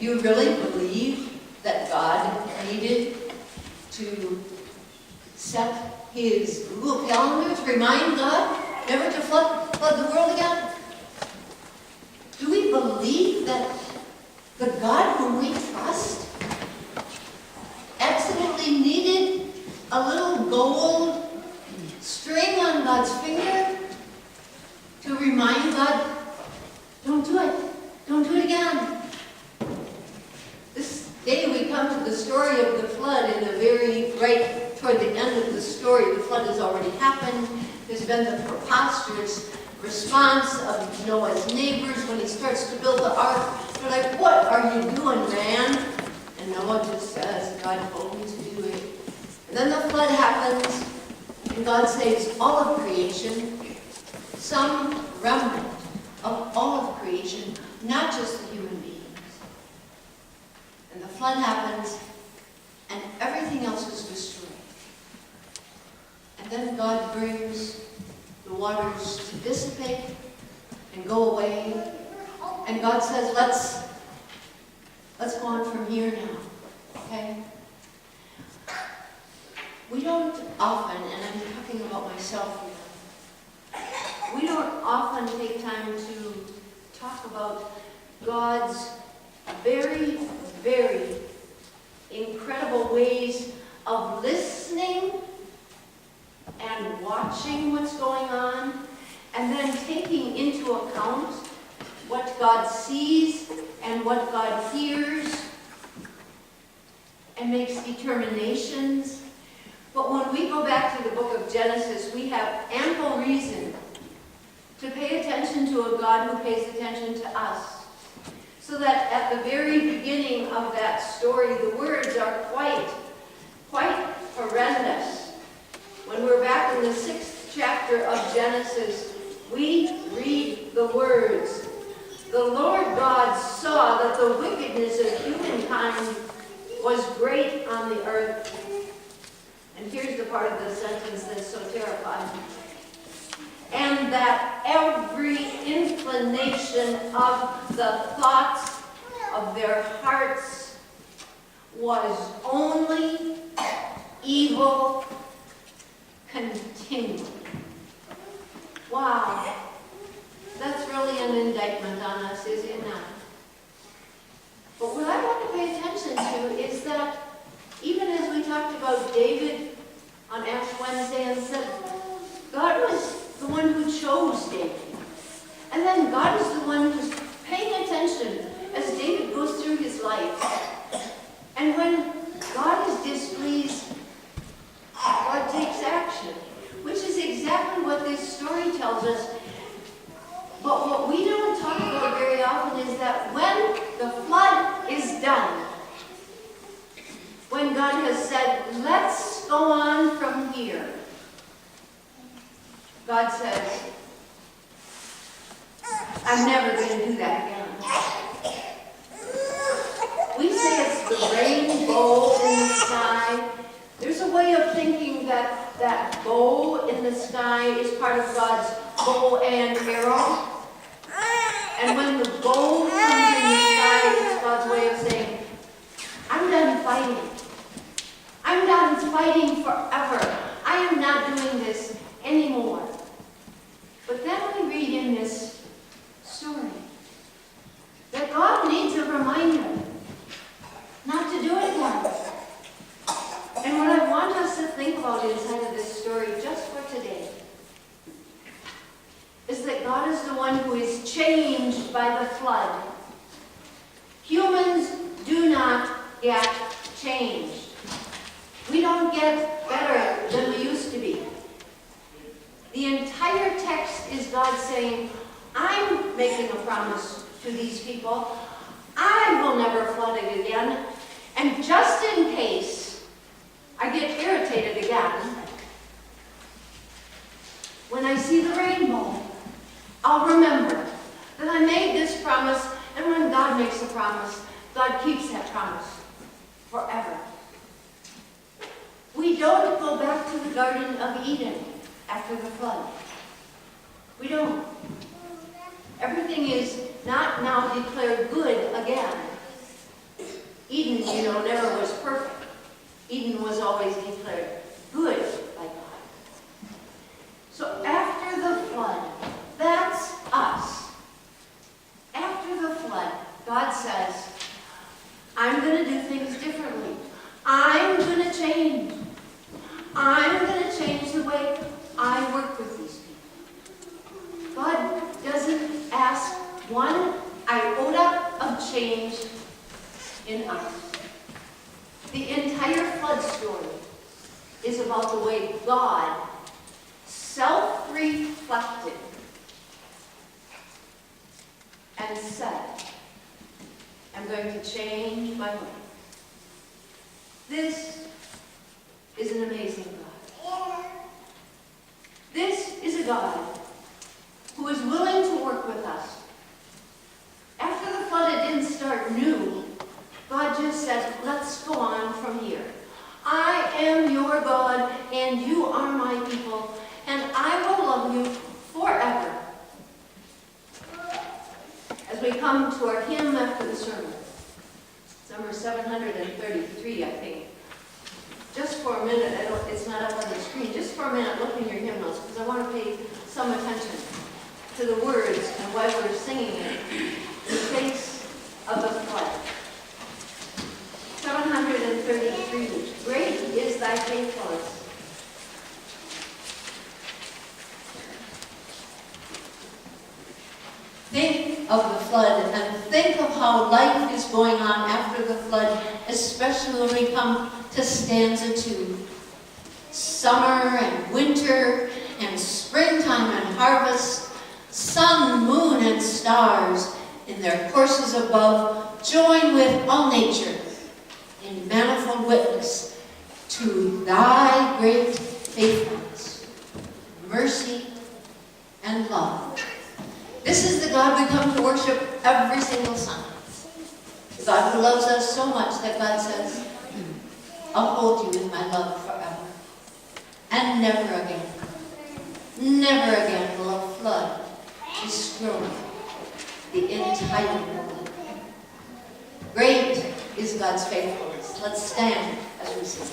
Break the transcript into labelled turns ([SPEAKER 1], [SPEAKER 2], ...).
[SPEAKER 1] you really believe that God needed to set his little calendar to remind God never to flood the world again? Do we believe that the God whom we trust accidentally needed a little gold string on God's finger to remind God, don't do it, don't do it again? This day we come to the story of the flood, and right toward the end of the story, the flood has already happened. There's been the preposterous response of Noah's neighbors when he starts to build the ark. They're like, what are you doing, man? And Noah just says, God told me to do it. And then the flood happens, and God saves all of creation, some remnant of all of creation, not just the human beings. And the flood happens, and everything else is destroyed. And then God brings the waters to dissipate and go away. And God says, let's go on from here now, okay? We don't often, and I'm talking about myself here, we don't often take time to talk about God's very, very incredible ways of listening and watching what's going on, and then taking into account what God sees and what God hears, and makes determinations. But when we go back to the book of Genesis, we have ample reason to pay attention to a God who pays attention to us. So that at the very beginning of that story, the words are quite horrendous. When we're back in the 6th chapter of Genesis, we read the words, "The Lord God saw that the wickedness of humankind was great on the earth." And here's the part of the sentence that's so terrifying. "And that every inclination of the thoughts of their hearts was only evil continually." Wow. That's really an indictment on us, is it not? But what I want to pay attention to is that even as we talked about David on Ash Wednesday and said, God was the one who chose David. And then God is the one who's paying attention as David goes through his life. And when God is displeased, God takes action, which is exactly what this story tells us. But what we don't talk about very often is that when the flood is done, when God has said, let's go on from here, God says, I'm never going to do that again. We say it's the rainbow in the sky. There's a way of thinking that that bow in the sky is part of God's bow and arrow. And when the bow comes in the sky, it's God's way of saying, I'm done fighting. I'm done fighting forever. I am not doing this anymore. But then we read in this story that God needs a reminder not to do it again. And what I want us to think about inside of this story, just for today, is that God is the one who is changed by the flood. Humans do not get changed. We don't get better than we used to be. The entire text is God saying, I'm making a promise to these people. I will never flood it again. And just in case I get irritated again, when I see the rainbow, I'll remember that I made this promise, and when God makes a promise, God keeps that promise forever. We don't go back to the Garden of Eden after the flood. We don't. Everything is not now declared good again. Eden, never was perfect. Eden was always declared good by God. So after the flood, that's us. After the flood, God says, I'm going to do things differently. I'm going to change. I'm going to change the way I work with these people. God doesn't ask one iota of change in us. The entire flood story is about the way God self-reflected and said, I'm going to change my way. This is an amazing God. This is a God who is willing to work with us. After the flood, it didn't start new. God just said, let's go on from here. I am your God, and you are my people, and I will love you forever. As we come to our hymn after the sermon, it's number 733, I think. Just for a minute, it's not up on the screen, just for a minute, look in your hymnals, because I want to pay some attention to the words and why we're singing it in the face of the flood. 733, great is thy faithfulness. Think of the flood and think of how life is going on after the flood, especially when we come to stanza 2. Summer and winter and springtime and harvest, sun, moon, and stars in their courses above join with all nature in manifold witness to thy great faithfulness, mercy, and love. This is the God we come to worship every single Sunday. The God who loves us so much that God says, I'll hold you in my love forever. And never again will a flood destroy the entire world. Great is God's faithfulness. Let's stand as we sing.